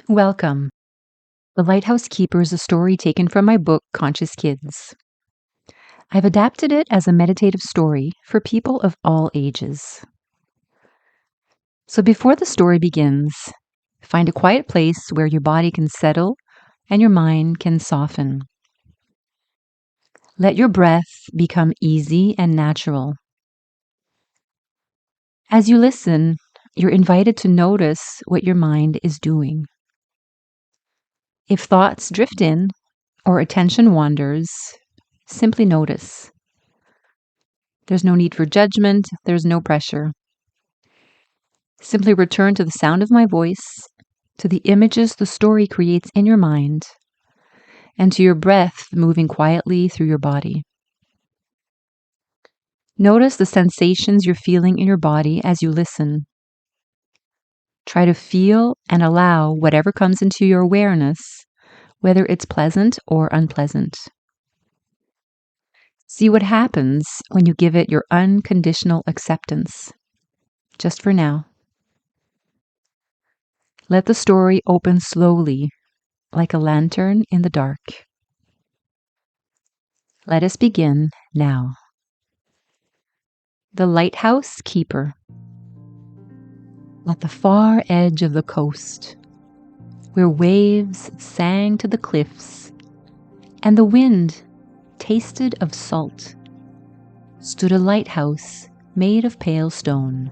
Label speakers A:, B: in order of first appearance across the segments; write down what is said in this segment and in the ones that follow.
A: Welcome. The Lighthouse Keeper is a story taken from my book, Conscious Kids. I've adapted it as a meditative story for people of all ages. So before the story begins, find a quiet place where your body can settle and your mind can soften. Let your breath become easy and natural. As you listen, you're invited to notice what your mind is doing. If thoughts drift in or attention wanders, simply notice. There's no need for judgment. There's no pressure. Simply return to the sound of my voice, to the images the story creates in your mind, and to your breath moving quietly through your body. Notice the sensations you're feeling in your body as you listen. Try to feel and allow whatever comes into your awareness, whether it's pleasant or unpleasant. See what happens when you give it your unconditional acceptance. Just for now. Let the story open slowly, like a lantern in the dark. Let us begin now. The Lighthouse Keeper. At the far edge of the coast, where waves sang to the cliffs and the wind tasted of salt, stood a lighthouse made of pale stone.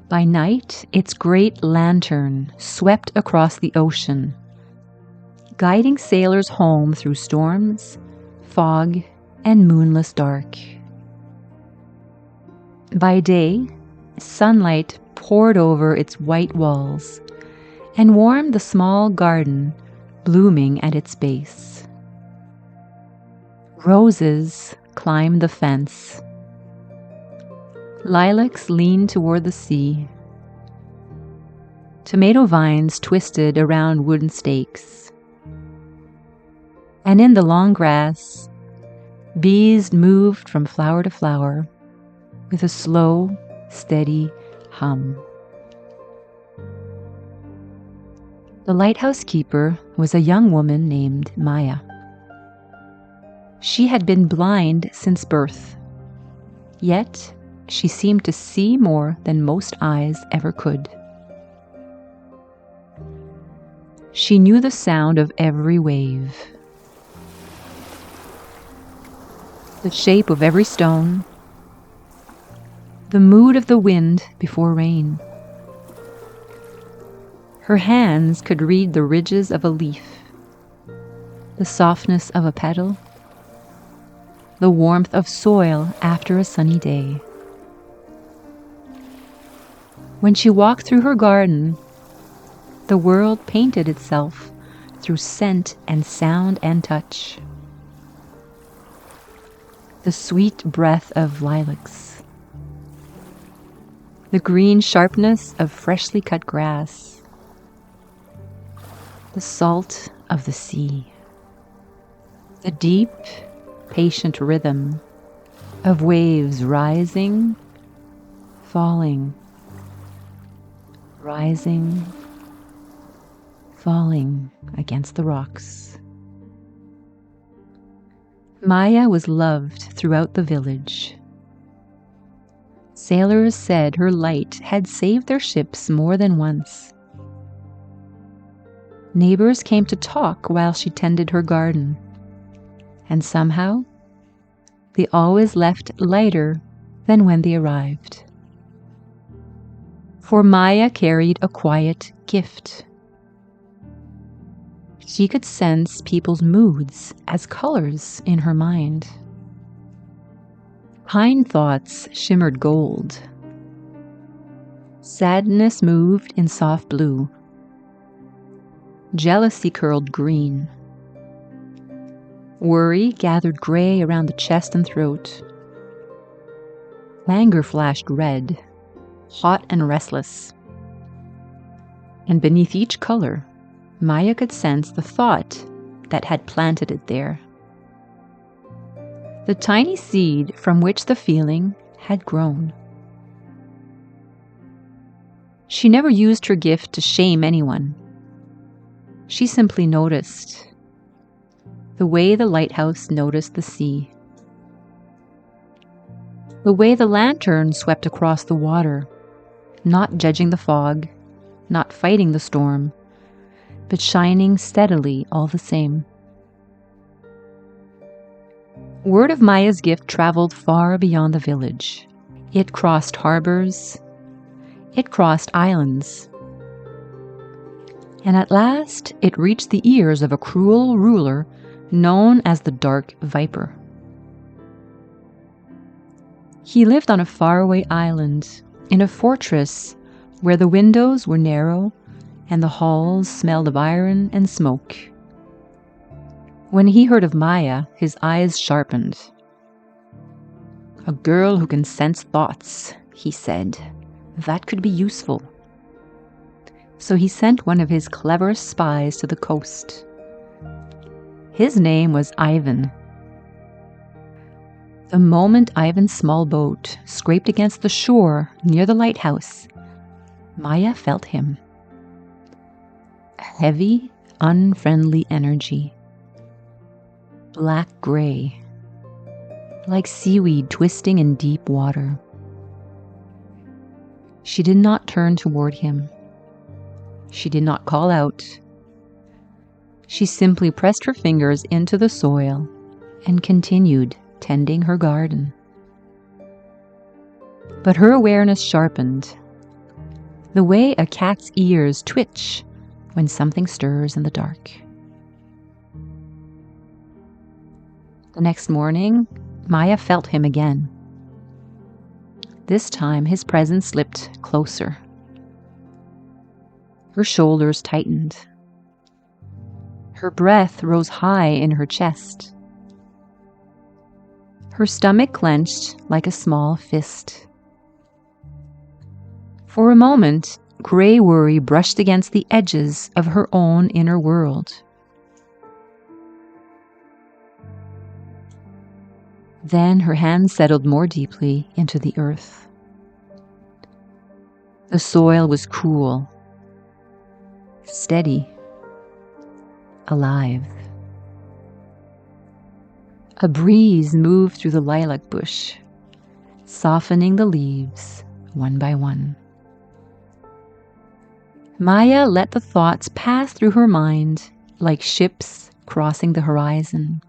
A: By night, its great lantern swept across the ocean, guiding sailors home through storms, fog, and moonless dark. By day, sunlight poured over its white walls and warmed the small garden blooming at its base. Roses climbed the fence. Lilacs leaned toward the sea. Tomato vines twisted around wooden stakes. And in the long grass, bees moved from flower to flower with a slow, steady hum. The lighthouse keeper was a young woman named Maya. She had been blind since birth, yet she seemed to see more than most eyes ever could. She knew the sound of every wave, the shape of every stone, the mood of the wind before rain. Her hands could read the ridges of a leaf, the softness of a petal, the warmth of soil after a sunny day. When she walked through her garden, the world painted itself through scent and sound and touch. The sweet breath of lilacs, the green sharpness of freshly cut grass, the salt of the sea, the deep, patient rhythm of waves rising, falling, rising, falling against the rocks. Maya was loved throughout the village. Sailors said her light had saved their ships more than once. Neighbors came to talk while she tended her garden, and somehow they always left lighter than when they arrived. For Maya carried a quiet gift. She could sense people's moods as colors in her mind. Kind thoughts shimmered gold. Sadness moved in soft blue. Jealousy curled green. Worry gathered gray around the chest and throat. Anger flashed red, hot and restless. And beneath each color, Maya could sense the thought that had planted it there. The tiny seed from which the feeling had grown. She never used her gift to shame anyone. She simply noticed, the way the lighthouse noticed the sea, the way the lantern swept across the water, not judging the fog, not fighting the storm, but shining steadily all the same. Word of Maya's gift traveled far beyond the village. It crossed harbors, it crossed islands, and at last it reached the ears of a cruel ruler known as the Dark Viper. He lived on a faraway island, in a fortress where the windows were narrow and the halls smelled of iron and smoke. When he heard of Maya, his eyes sharpened. "A girl who can sense thoughts," he said. "That could be useful." So he sent one of his cleverest spies to the coast. His name was Ivan. The moment Ivan's small boat scraped against the shore near the lighthouse, Maya felt him. A heavy, unfriendly energy. Black-gray, like seaweed twisting in deep water. She did not turn toward him. She did not call out. She simply pressed her fingers into the soil and continued tending her garden. But her awareness sharpened, the way a cat's ears twitch when something stirs in the dark. The next morning, Maya felt him again. This time, his presence slipped closer. Her shoulders tightened. Her breath rose high in her chest. Her stomach clenched like a small fist. For a moment, gray worry brushed against the edges of her own inner world. Then her hands settled more deeply into the earth. The soil was cool, steady, alive. A breeze moved through the lilac bush, softening the leaves one by one. Maya let the thoughts pass through her mind like ships crossing the horizon.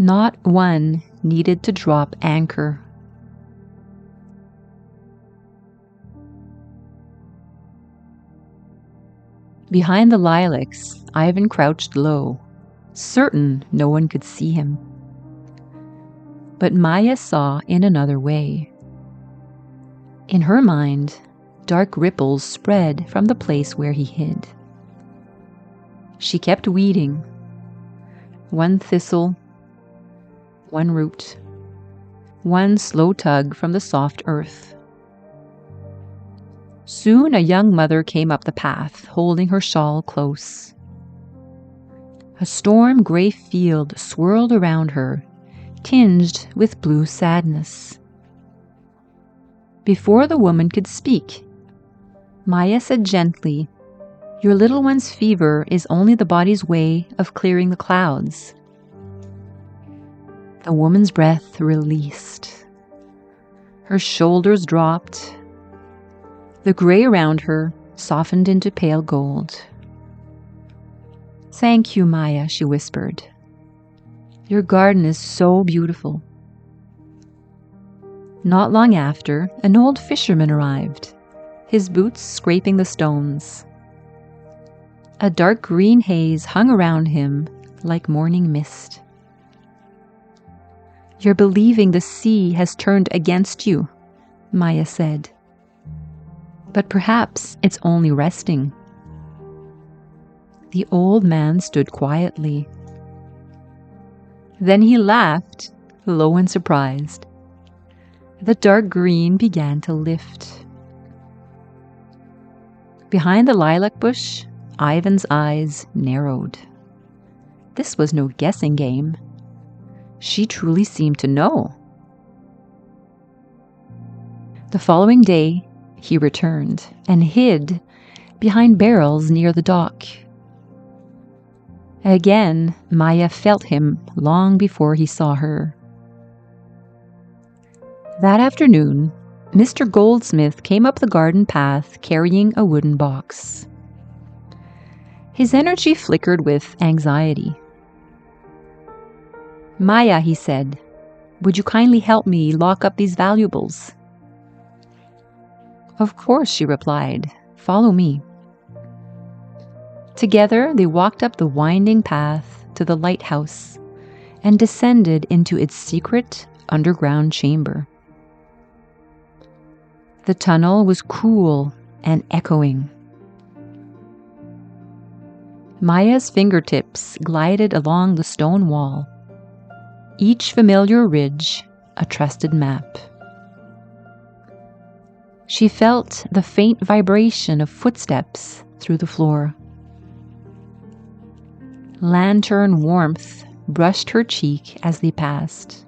A: Not one needed to drop anchor. Behind the lilacs, Ivan crouched low, certain no one could see him. But Maya saw in another way. In her mind, dark ripples spread from the place where he hid. She kept weeding. One thistle, one root, one slow tug from the soft earth. Soon a young mother came up the path, holding her shawl close. A storm-gray field swirled around her, tinged with blue sadness. Before the woman could speak, Maya said gently, "Your little one's fever is only the body's way of clearing the clouds." The woman's breath released. Her shoulders dropped. The gray around her softened into pale gold. "Thank you, Maya," she whispered. "Your garden is so beautiful." Not long after, an old fisherman arrived, his boots scraping the stones. A dark green haze hung around him like morning mist. "You're believing the sea has turned against you," Maya said. "But perhaps it's only resting." The old man stood quietly. Then he laughed, low and surprised. The dark green began to lift. Behind the lilac bush, Ivan's eyes narrowed. This was no guessing game. She truly seemed to know. The following day, He returned and hid behind barrels near the dock. Again, Maya felt him long before he saw her. That afternoon, Mr. Goldsmith came up the garden path carrying a wooden box. His energy flickered with anxiety. "Maya," he said, "would you kindly help me lock up these valuables?" "Of course," she replied. "Follow me." Together they walked up the winding path to the lighthouse and descended into its secret underground chamber. The tunnel was cool and echoing. Maya's fingertips glided along the stone wall, each familiar ridge a trusted map. She felt the faint vibration of footsteps through the floor. Lantern warmth brushed her cheek as they passed.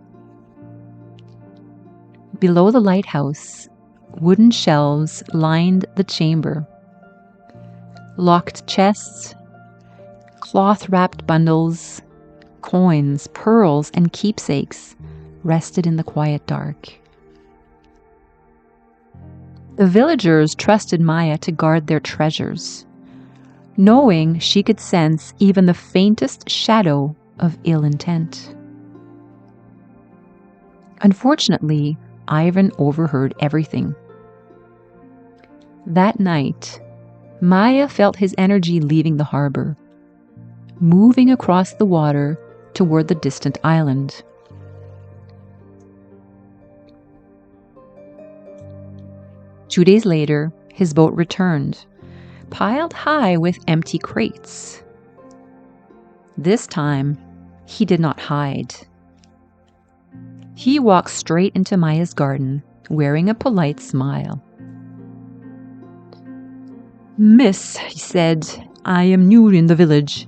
A: Below the lighthouse, wooden shelves lined the chamber. Locked chests, cloth-wrapped bundles, coins, pearls, and keepsakes rested in the quiet dark. The villagers trusted Maya to guard their treasures, knowing she could sense even the faintest shadow of ill intent. Unfortunately, Ivan overheard everything. That night, Maya felt his energy leaving the harbor, moving across the water toward the distant island. Two days later, his boat returned, piled high with empty crates. This time, he did not hide. He walked straight into Maya's garden, wearing a polite smile. "Miss," he said, "I am new in the village.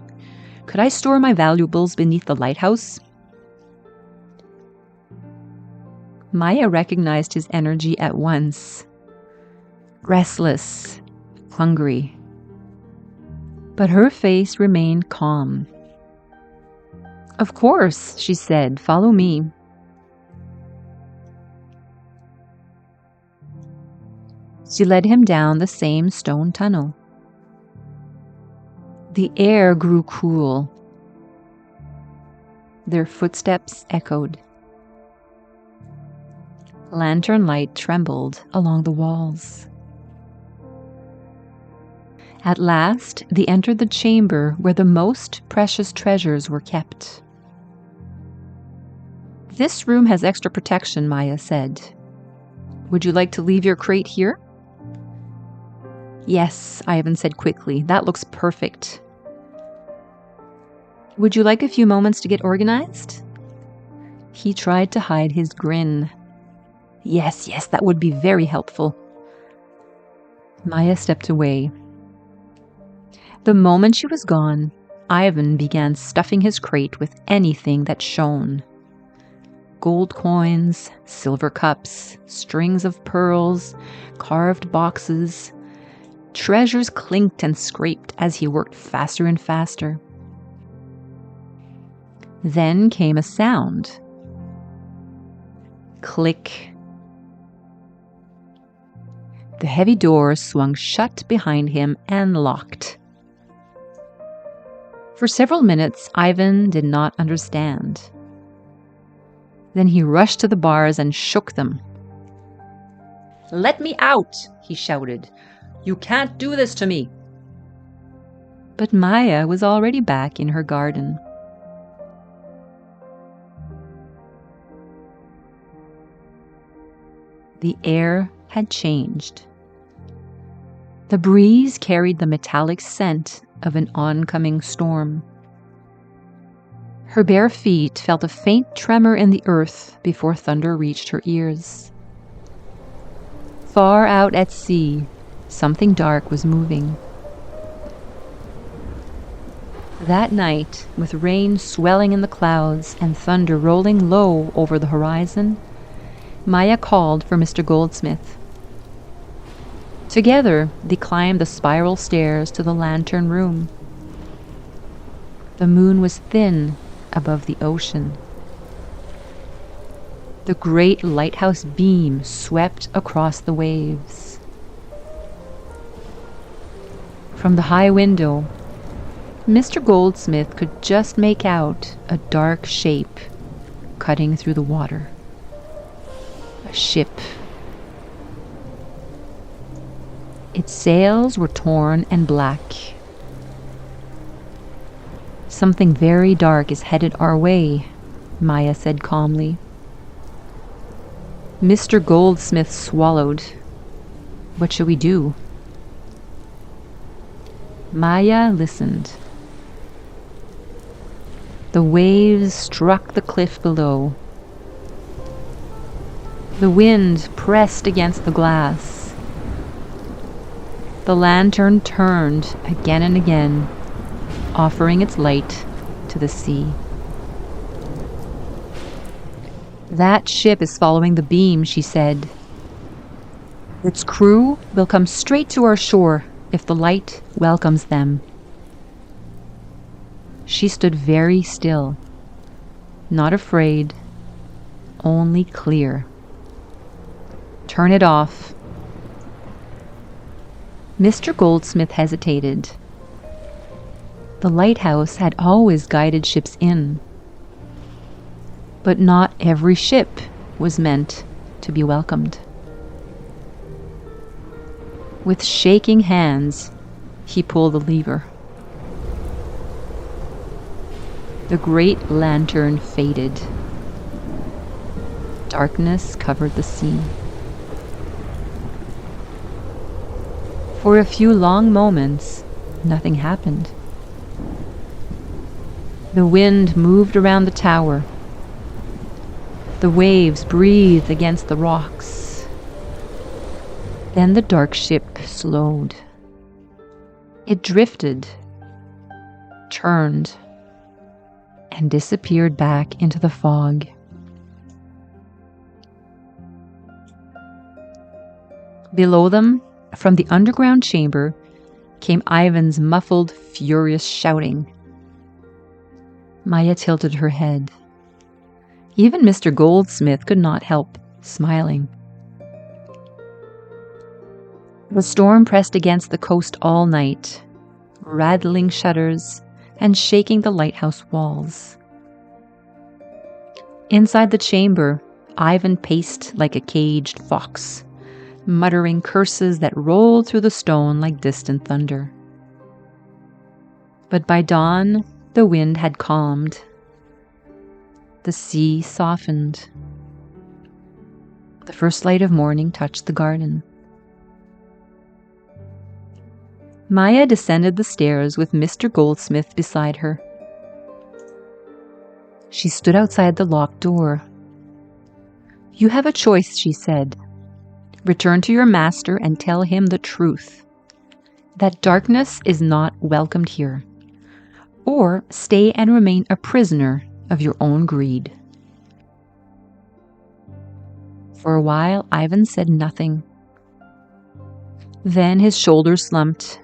A: Could I store my valuables beneath the lighthouse?" Maya recognized his energy at once. Restless, hungry. But her face remained calm. "Of course," she said, "follow me." She led him down the same stone tunnel. The air grew cool. Their footsteps echoed. Lantern light trembled along the walls. At last, they entered the chamber where the most precious treasures were kept. "This room has extra protection," Maya said. "Would you like to leave your crate here?" "Yes," Ivan said quickly. "That looks perfect." "Would you like a few moments to get organized?" He tried to hide his grin. Yes, that would be very helpful." Maya stepped away. The moment she was gone, Ivan began stuffing his crate with anything that shone. Gold coins, silver cups, strings of pearls, carved boxes. Treasures clinked and scraped as he worked faster and faster. Then came a sound. Click. The heavy door swung shut behind him and locked. For several minutes, Ivan did not understand. Then he rushed to the bars and shook them. "Let me out!" he shouted. "You can't do this to me!" But Maya was already back in her garden. The air had changed. The breeze carried the metallic scent of an oncoming storm. Her bare feet felt a faint tremor in the earth before thunder reached her ears. Far out at sea, something dark was moving. That night, with rain swelling in the clouds and thunder rolling low over the horizon, Maya called for Mr. Goldsmith. Together, they climbed the spiral stairs to the lantern room. The moon was thin above the ocean. The great lighthouse beam swept across the waves. From the high window, Mr. Goldsmith could just make out a dark shape cutting through the water. A ship. Its sails were torn and black. Something very dark is headed our way, Maya said calmly. Mr. Goldsmith swallowed. What shall we do? Maya listened. The waves struck the cliff below. The wind pressed against the glass. The lantern turned again and again, offering its light to the sea. That ship is following the beam, she said. Its crew will come straight to our shore if the light welcomes them. She stood very still, not afraid, only clear. Turn it off. Mr. Goldsmith hesitated. The lighthouse had always guided ships in, but not every ship was meant to be welcomed. With shaking hands, he pulled the lever. The great lantern faded. Darkness covered the sea. For a few long moments, nothing happened. The wind moved around the tower. The waves breathed against the rocks. Then the dark ship slowed. It drifted, turned, and disappeared back into the fog. Below them, from the underground chamber, came Ivan's muffled, furious shouting. Maya tilted her head. Even Mr. Goldsmith could not help smiling. The storm pressed against the coast all night, rattling shutters and shaking the lighthouse walls. Inside the chamber, Ivan paced like a caged fox, muttering curses that rolled through the stone like distant thunder. But by dawn, the wind had calmed. The sea softened. The first light of morning touched the garden. Maya descended the stairs with Mr. Goldsmith beside her. She stood outside the locked door. You have a choice, she said. Return to your master and tell him the truth, that darkness is not welcomed here, or stay and remain a prisoner of your own greed. For a while, Ivan said nothing. Then his shoulders slumped.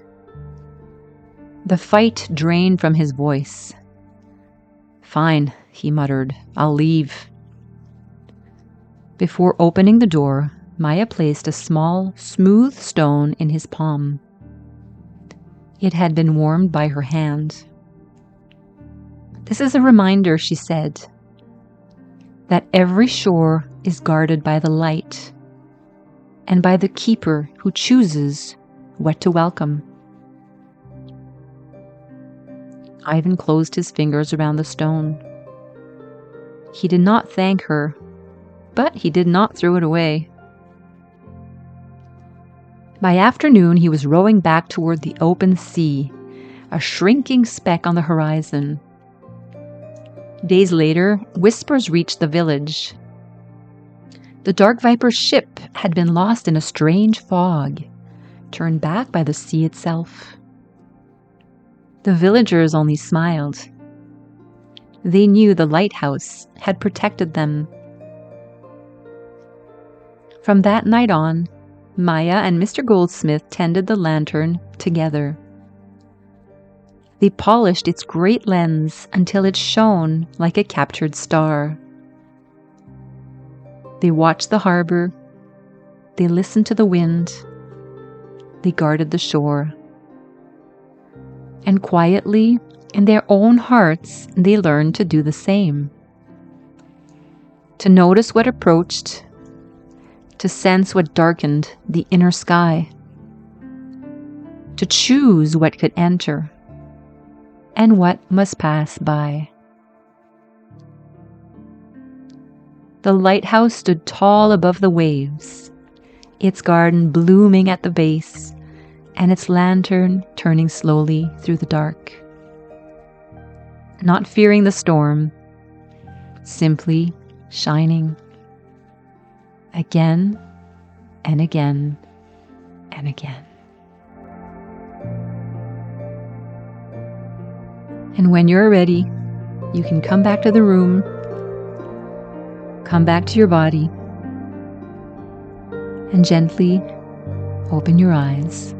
A: The fight drained from his voice. Fine, he muttered. I'll leave. Before opening the door, Maya placed a small, smooth stone in his palm. It had been warmed by her hand. This is a reminder, she said, that every shore is guarded by the light and by the keeper who chooses what to welcome. Ivan closed his fingers around the stone. He did not thank her, but he did not throw it away. By afternoon, he was rowing back toward the open sea, a shrinking speck on the horizon. Days later, whispers reached the village. The Dark Viper's ship had been lost in a strange fog, turned back by the sea itself. The villagers only smiled. They knew the lighthouse had protected them. From that night on, Maya and Mr. Goldsmith tended the lantern together. They polished its great lens until it shone like a captured star. They watched the harbor. They listened to the wind. They guarded the shore. And quietly, in their own hearts, they learned to do the same. To notice what approached, to sense what darkened the inner sky, to choose what could enter and what must pass by. The lighthouse stood tall above the waves, its garden blooming at the base, and its lantern turning slowly through the dark. Not fearing the storm, simply shining. Again and again and again. And when you're ready, you can come back to the room, come back to your body, and gently open your eyes.